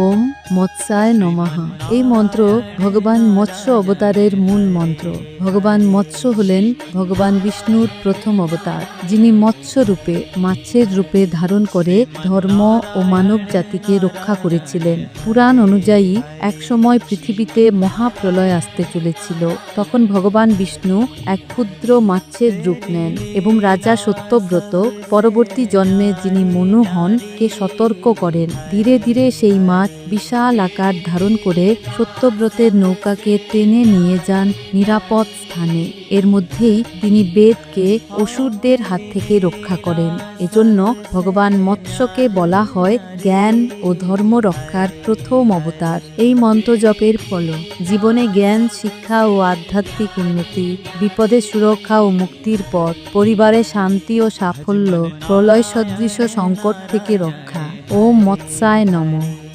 ওম মৎস্যায় নমঃ। এই মন্ত্র ভগবান মৎস্য অবতারের মূল মন্ত্র। ভগবান মৎস্য হলেন ভগবান বিষ্ণুর প্রথম অবতার, যিনি মৎস্য রূপে মাছের রূপে ধারণ করে ধর্ম ও মানব জাতিকে রক্ষা করেছিলেন। পুরাণ অনুযায়ী একসময় পৃথিবীতে মহাপ্রলয় আসতে চলেছিল। তখন ভগবান বিষ্ণু এক ক্ষুদ্র মাছের রূপ নেন এবং রাজা সত্যব্রত পরবর্তী জন্মে যিনি মনু হন কে সতর্ক করেন। ধীরে ধীরে সেই মাছ বিশাল আকার ধারণ করে সত্যব্রতের নৌকাকে টেনে নিয়ে যান নিরাপদ স্থানে। এর মধ্যেই তিনি বেদকে অসুরদের হাত থেকে রক্ষা করেন। এজন্য ভগবান মৎস্যকে বলা হয় জ্ঞান ও ধর্ম রক্ষার প্রথম অবতার। এই মন্ত্র জপের ফল জীবনে জ্ঞান, শিক্ষা ও আধ্যাত্মিক উন্নতি, বিপদে সুরক্ষা ও মুক্তির পথ, পরিবারে শান্তি ও সাফল্য, প্রলয় সদৃশ সংকট থেকে রক্ষা। ওম মৎস্যায় নমঃ।